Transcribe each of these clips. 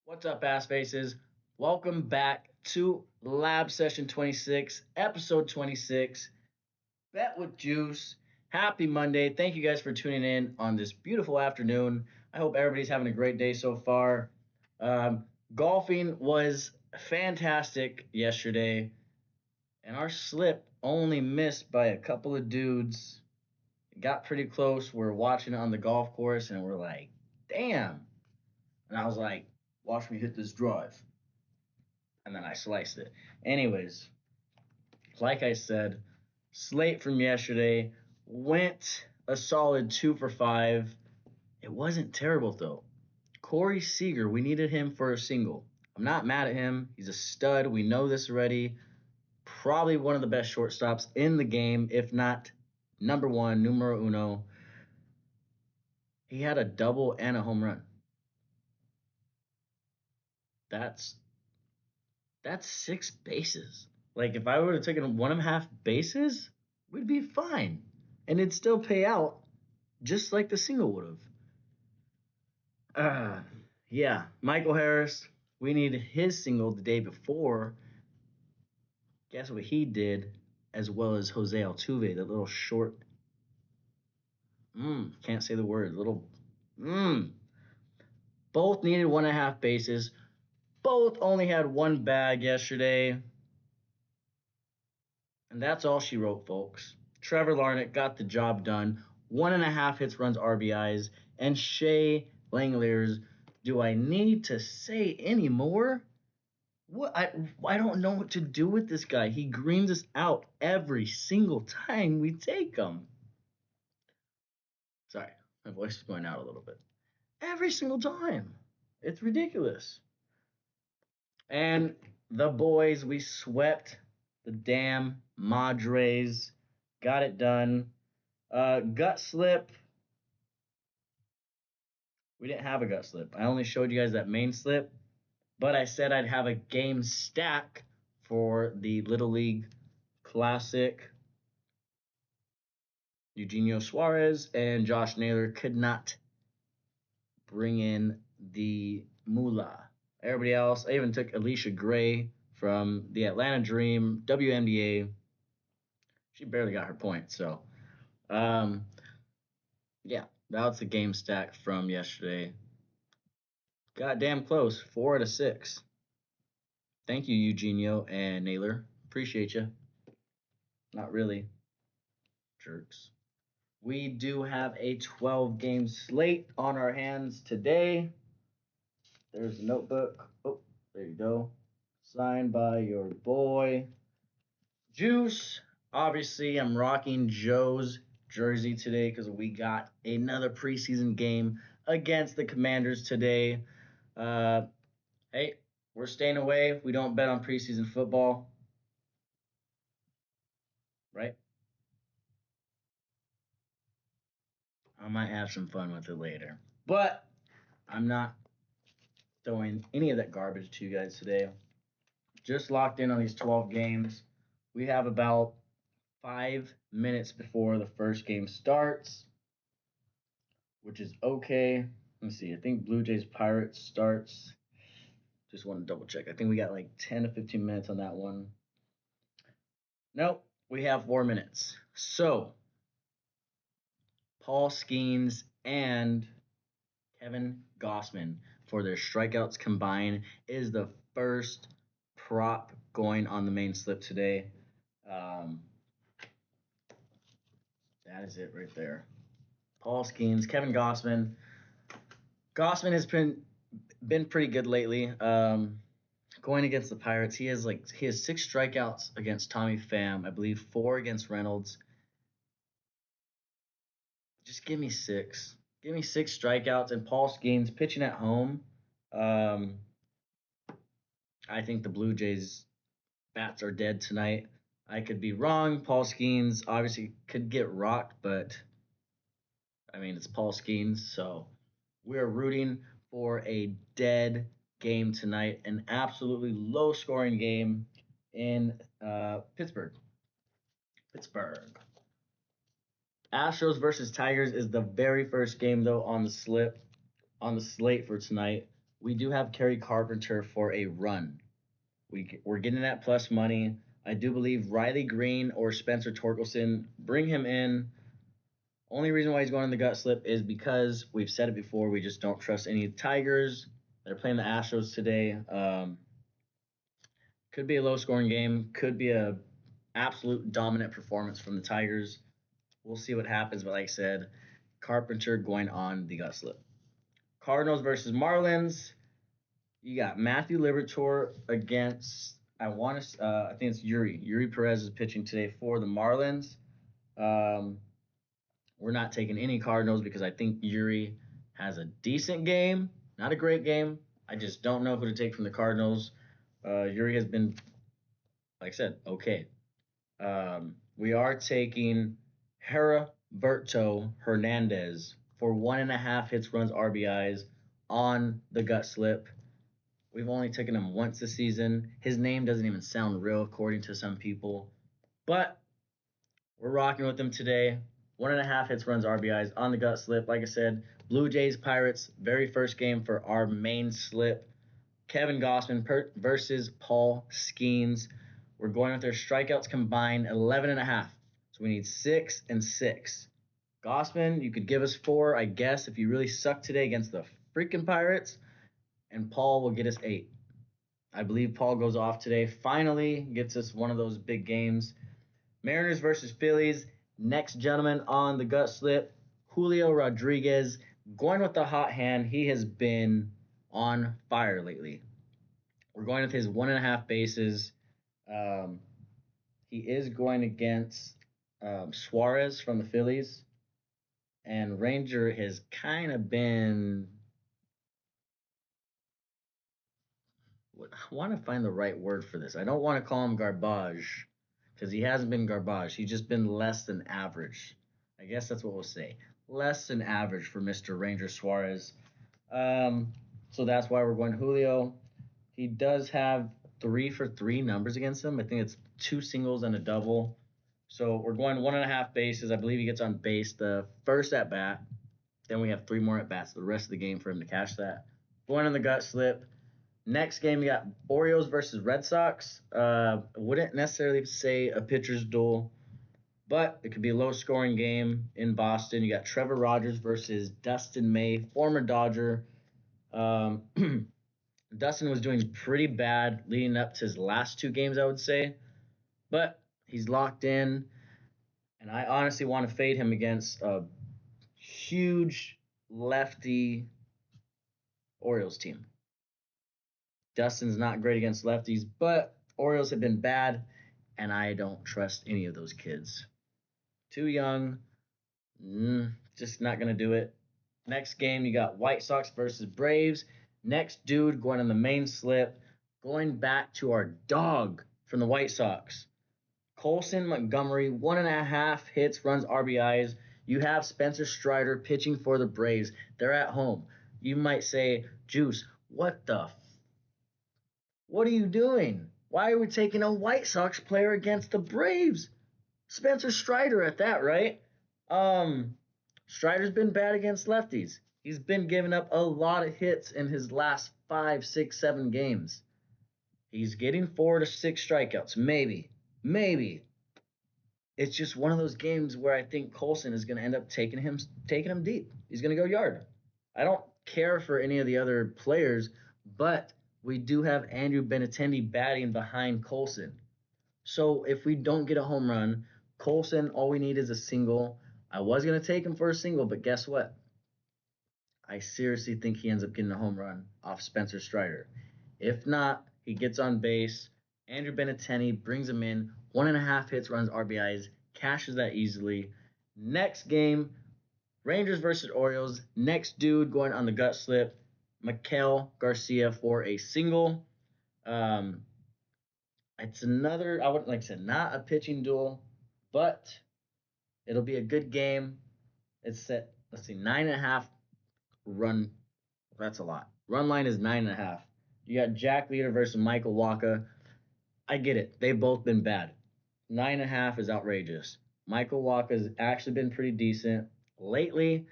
What's up, ass faces? Welcome back to Lab Session 26, Episode 26, Bet with Juice. Happy Monday. Thank you guys for tuning in on this beautiful afternoon. I hope everybody's having a great day so far. Um, Golfing was fantastic yesterday, and our slip only missed by a couple of dudes. It got pretty close. We're watching it on the golf course, and we're like, damn. And I was like, watch me hit this drive. And then I sliced it. Anyways, like I said, slate from yesterday went a solid 2 for 5. It wasn't terrible though. Corey Seager, we needed him for a single. I'm not mad at him. He's a stud. We know this already. Probably one of the best shortstops in the game, if not number one, numero uno. He had a double and a home run. That's that's 6 bases. Like if I would have taken 1.5 bases, we'd be fine, and it'd still pay out just like the single would have. Yeah, Michael Harris. We needed his single the day before. Guess what he did, as well as Jose Altuve, that little short. Can't say the word. Little. Mm. Both needed 1.5 bases. Both only had one bag yesterday. And that's all she wrote, folks. Trevor Larnett got the job done. 1.5 hits, runs, RBIs. And Shea Langeliers, do I need to say any more? What I don't know what to do with this guy. He greens us out every single time we take him. Sorry, my voice is going out a little bit. Every single time. It's ridiculous. And the boys, we swept the damn Madres. Got it done. Gut slip. We didn't have a gut slip. I only showed you guys that main slip, but I said I'd have a game stack for the Little League Classic. Eugenio Suarez and Josh Naylor could not bring in the moolah. Everybody else, I even took Alicia Gray from the Atlanta Dream, WNBA. She barely got her point, so um, yeah, that was the game stack from yesterday. Got damn close, 4 out of 6. Thank you, Eugenio and Naylor. Appreciate you. Not really, jerks. We do have a 12-game slate on our hands today. There's the notebook. Oh, there you go. Signed by your boy, Juice. Obviously, I'm rocking Joe's jersey today because we got another preseason game against the Commanders today. Uh, hey, we're staying away. We don't bet on preseason football, right? I might have some fun with it later. But I'm not throwing any of that garbage to you guys today. Just locked in on these 12 games. We have about 5 minutes before the first game starts, which is okay. Let me see. I think Blue Jays Pirates starts. Just want to double check. I think we got like 10 to 15 minutes on that one. Nope, we have 4 minutes. So, Paul Skeens and Kevin Gossman for their strikeouts combined is the first prop going on the main slip today. Um, that is it right there. Paul Skeens, Kevin Gossman. Gossman has been pretty good lately. Going against the Pirates, he has 6 strikeouts against Tommy Pham, I believe 4 against Reynolds. Just give me 6. Give me 6 strikeouts and Paul Skeens pitching at home. Um, I think the Blue Jays bats are dead tonight. I could be wrong. Paul Skeens obviously could get rocked, but I mean it's Paul Skeens, so we're rooting for a dead game tonight, an absolutely low-scoring game in Pittsburgh. Pittsburgh. Astros versus Tigers is the very first game though on the slate for tonight. we do have Kerry Carpenter for a run. We're getting that plus money. I do believe Riley Green or Spencer Torkelson, bring him in. Only reason why he's going in the gut slip is because we've said it before. We just don't trust any Tigers. They're playing the Astros today. Could be a low scoring game. Could be a absolute dominant performance from the Tigers. We'll see what happens. But like I said, Carpenter going on the gut slip. Cardinals versus Marlins. You got Matthew Liberatore against I think it's Yuri. Yuri Perez is pitching today for the Marlins. Um, we're not taking any Cardinals because I think Yuri has a decent game, not a great game. I just don't know who to take from the Cardinals. Yuri has been, like I said, okay. We are taking Heriberto Hernandez for 1.5 hits, runs, RBIs on the gut slip. We've only taken him once this season. His name doesn't even sound real, according to some people. But we're rocking with him today. 1.5 hits, runs, RBIs on the gut slip. Like I said, Blue Jays Pirates, very first game for our main slip. Kevin Gossman versus Paul Skeens. We're going with their strikeouts combined 11.5. So we need 6 and 6. Gossman, you could give us 4, I guess, if you really suck today against the freaking Pirates. And Paul will get us 8. I believe Paul goes off today. Finally gets us one of those big games. Mariners versus Phillies. Next gentleman on the gut slip, Julio Rodriguez. Going with the hot hand. He has been on fire lately. We're going with his 1.5 bases. He is going against Suarez from the Phillies. And Ranger has kind of been. I want to find the right word for this. I don't want to call him garbage because he hasn't been garbage. He's just been less than average. I guess that's what we'll say. Less than average for Mr. Ranger Suarez. So that's why we're going Julio. He does have 3 for 3 numbers against him. I think it's 2 singles and a double. So we're going 1.5 bases. I believe he gets on base the first at bat. Then we have 3 more at bats the rest of the game for him to catch that. Going in the gut slip. Next game, we got Orioles versus Red Sox. Wouldn't necessarily say a pitcher's duel, but it could be a low-scoring game in Boston. You got Trevor Rogers versus Dustin May, former Dodger. Um, Dustin was doing pretty bad leading up to his last 2 games, I would say, but he's locked in, and I honestly want to fade him against a huge lefty Orioles team. Dustin's not great against lefties, but Orioles have been bad, and I don't trust any of those kids. Too young, just not going to do it. Next game, you got White Sox versus Braves. Next dude going on the main slip, going back to our dog from the White Sox. Colson Montgomery, 1.5 hits, runs, RBIs. You have Spencer Strider pitching for the Braves. They're at home. You might say, Juice, what are you doing? Why are we taking a White Sox player against the Braves? Spencer Strider at that, right? Strider's been bad against lefties. He's been giving up a lot of hits in his last 5, 6, 7 games. He's getting 4 to 6 strikeouts. Maybe. It's just one of those games where I think Colson is going to end up taking him deep. He's going to go yard. I don't care for any of the other players, but we do have Andrew Benintendi batting behind Colson. So if we don't get a home run, Colson, all we need is a single. I was going to take him for a single, but guess what? I seriously think he ends up getting a home run off Spencer Strider. If not, he gets on base. Andrew Benintendi brings him in. 1.5 hits, runs, RBIs, cashes that easily. Next game, Rangers versus Orioles. Next dude going on the gut slip, Maikel Garcia for a single. It's another, I would like I said, not a pitching duel, but it'll be a good game. It's set, let's see, 9.5 run. That's a lot. Run line is 9.5. You got Jack Leader versus Michael Waka. I get it. They've both been bad. 9.5 is outrageous. Michael Waka's actually been pretty decent lately.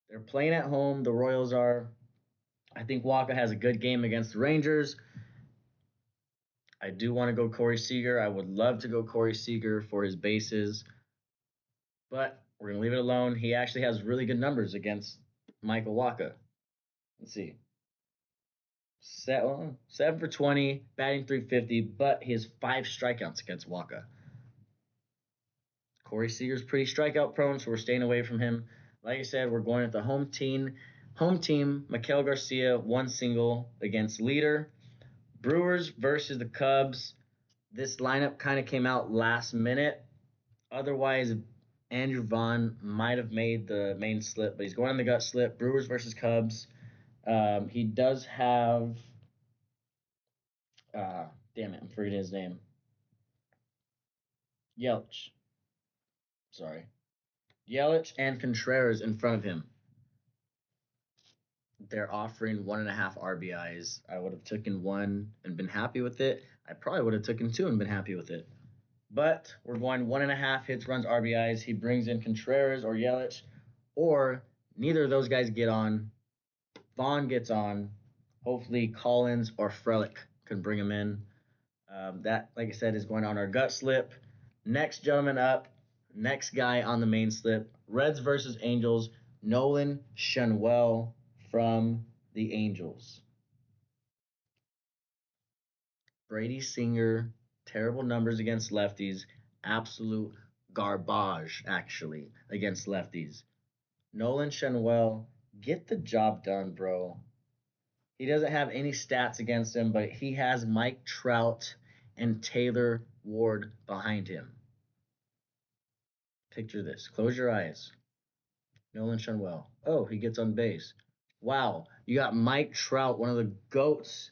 They're playing at home. The Royals are. I think Waka has a good game against the Rangers. I do want to go Corey Seager. I would love to go Corey Seager for his bases, but we're going to leave it alone. He actually has really good numbers against Michael Waka. Let's see. 7 for 20, batting 350, but he has 5 strikeouts against Waka. Corey Seager's pretty strikeout prone, so we're staying away from him. Like I said, we're going with the home team. Home team, Miguel Garcia, 1 single against leader. Brewers versus the Cubs. This lineup kind of came out last minute. Otherwise, Andrew Vaughn might have made the main slip, but he's going on the gut slip. Brewers versus Cubs. He does have, damn it, I'm forgetting his name. Yelich. Sorry. Yelich and Contreras in front of him. They're offering 1.5 RBIs. I would have taken 1 and been happy with it. I probably would have taken 2 and been happy with it. But we're going 1.5 hits, runs, RBIs. He brings in Contreras or Yelich, or neither of those guys get on. Vaughn gets on. Hopefully Collins or Frelick can bring him in. That, like I said, is going on our gut slip. Next gentleman up, next guy on the main slip. Reds versus Angels. Nolan Schanuel from the Angels. Brady Singer, terrible numbers against lefties. Absolute garbage, actually, against lefties. Nolan Schanuel, get the job done, bro. He doesn't have any stats against him, but he has Mike Trout and Taylor Ward behind him. Picture this. Close your eyes. Nolan Schanuel. Oh, he gets on base. Wow, you got Mike Trout, one of the goats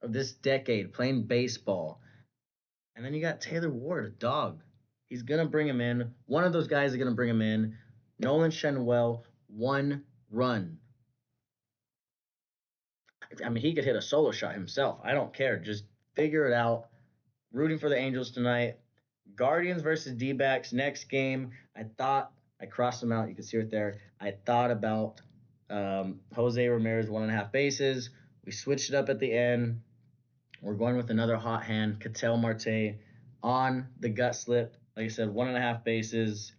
of this decade, playing baseball. And then you got Taylor Ward, a dog. He's going to bring him in. One of those guys is going to bring him in. Nolan Schanuel, 1 run. I mean, he could hit a solo shot himself. I don't care. Just figure it out. Rooting for the Angels tonight. Guardians versus D-backs. Next game, I crossed them out. You can see it there. I thought about Jose Ramirez, 1.5 bases. We switched it up at the end. We're going with another hot hand, Ketel Marte, on the gut slip. Like I said, 1.5 bases.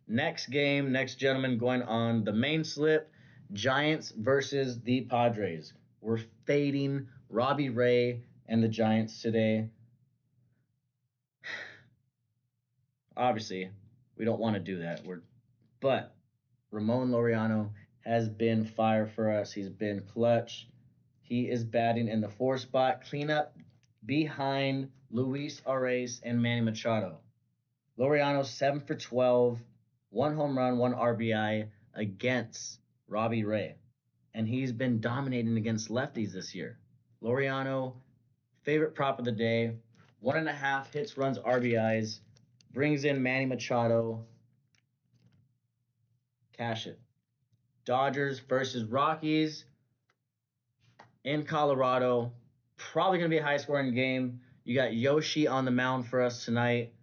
Next game, next gentleman going on the main slip, Giants versus the Padres. We're fading Robbie Ray and the Giants today. Obviously, we don't want to do that. But Ramon Laureano has been fire for us. He's been clutch. He is batting in the 4 spot, cleanup behind Luis Arraez and Manny Machado. Laureano 7 for 12, 1 home run, 1 RBI against Robbie Ray. And he's been dominating against lefties this year. Laureano, favorite prop of the day, 1.5 hits, runs, RBIs, brings in Manny Machado. Cash it. Dodgers versus Rockies in Colorado. Probably going to be a high-scoring game. You got Yoshi on the mound for us tonight.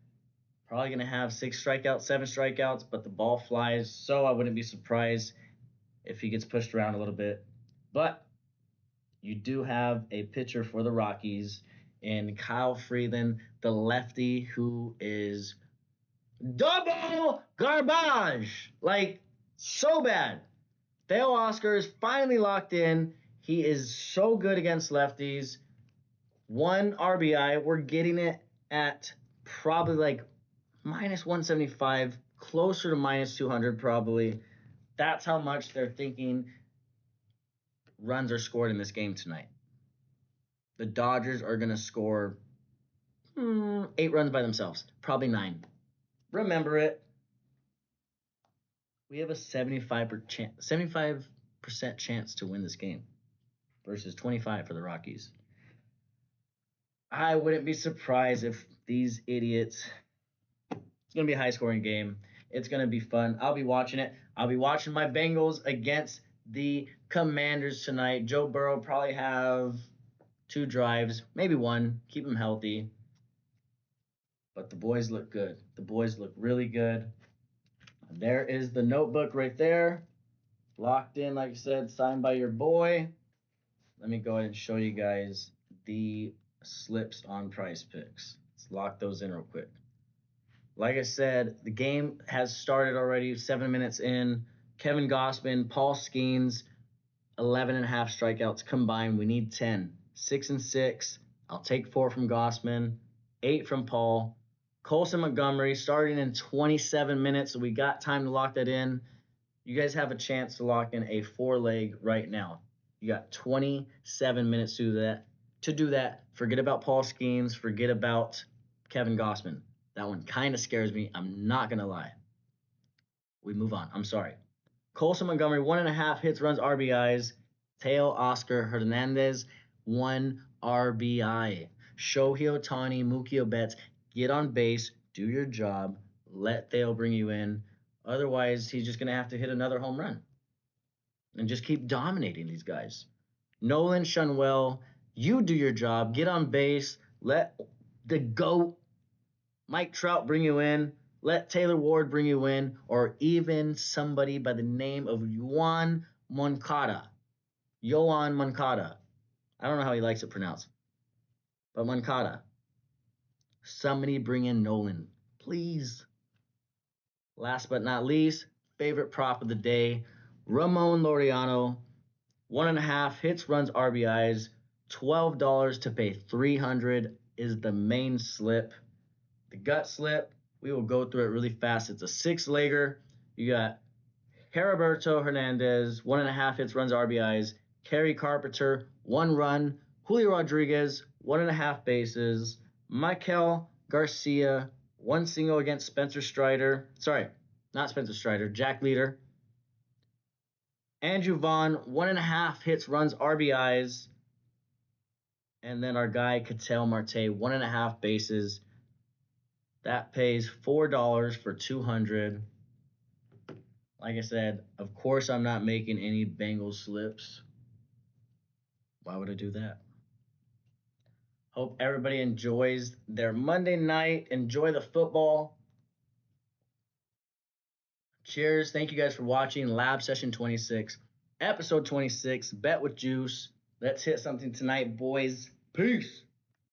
Probably going to have 6 strikeouts, 7 strikeouts, but the ball flies, so I wouldn't be surprised if he gets pushed around a little bit. But you do have a pitcher for the Rockies in Kyle Freeland, the lefty, who is double garbage. Like, so bad. Theo Oscar is finally locked in. He is so good against lefties. 1 RBI. We're getting it at probably like minus 175, closer to minus 200 probably. That's how much they're thinking runs are scored in this game tonight. The Dodgers are going to score 8 runs by themselves, probably 9. Remember it. We have a 75% chance to win this game versus 25 for the Rockies. I wouldn't be surprised if these idiots. It's going to be a high-scoring game. It's going to be fun. I'll be watching it. I'll be watching my Bengals against the Commanders tonight. Joe Burrow probably have 2 drives, maybe 1. Keep him healthy. But the boys look good. The boys look really good. There is the notebook right there Locked in, like I said, signed by your boy. Let me go ahead and show you guys the slips on Price Picks. Let's lock those in real quick. Like I said, the game has started already, 7 minutes in. Kevin Gossman, Paul Skeens, 11 and a half strikeouts combined. We need 10. 6 and 6. I'll take 4 from Gossman, 8 from Paul. Colson Montgomery starting in 27 minutes, so we got time to lock that in. You guys have a chance to lock in a 4-leg right now. You got 27 minutes to do that. Forget about Paul Skeens. Forget about Kevin Gossman. That one kind of scares me. I'm not going to lie. We move on. I'm sorry. Colson Montgomery, 1.5 hits, runs, RBIs. Teo Oscar Hernandez, 1 RBI. Shohei Ohtani, Mookie Betts, get on base, do your job, let Theo bring you in. Otherwise, he's just going to have to hit another home run and just keep dominating these guys. Nolan Shunwell, you do your job, get on base, let the GOAT Mike Trout bring you in, let Taylor Ward bring you in, or even somebody by the name of Yoan Moncada. Yoan Moncada. I don't know how he likes it pronounced, but Moncada. Somebody bring in Nolan, please. Last but not least, favorite prop of the day, Ramon Laureano, 1.5 hits, runs, RBIs, $12 to pay 300 is the main slip. The gut slip, we will go through it really fast. It's a 6-legger. You got Heriberto Hernandez, 1.5 hits, runs, RBIs. Kerry Carpenter, 1 run. Julio Rodriguez, 1.5 bases. Michael Garcia, 1 single against Spencer Strider. Sorry, not Spencer Strider, Jack Leader. Andrew Vaughn, 1.5 hits, runs, RBIs. And then our guy, Ketel Marte, 1.5 bases. That pays $4 for 200. Like I said, of course I'm not making any Bengals slips. Why would I do that? Hope everybody enjoys their Monday night. Enjoy the football. Cheers. Thank you guys for watching Lab Session 26, Episode 26, Bet with Juice. Let's hit something tonight, boys. Peace.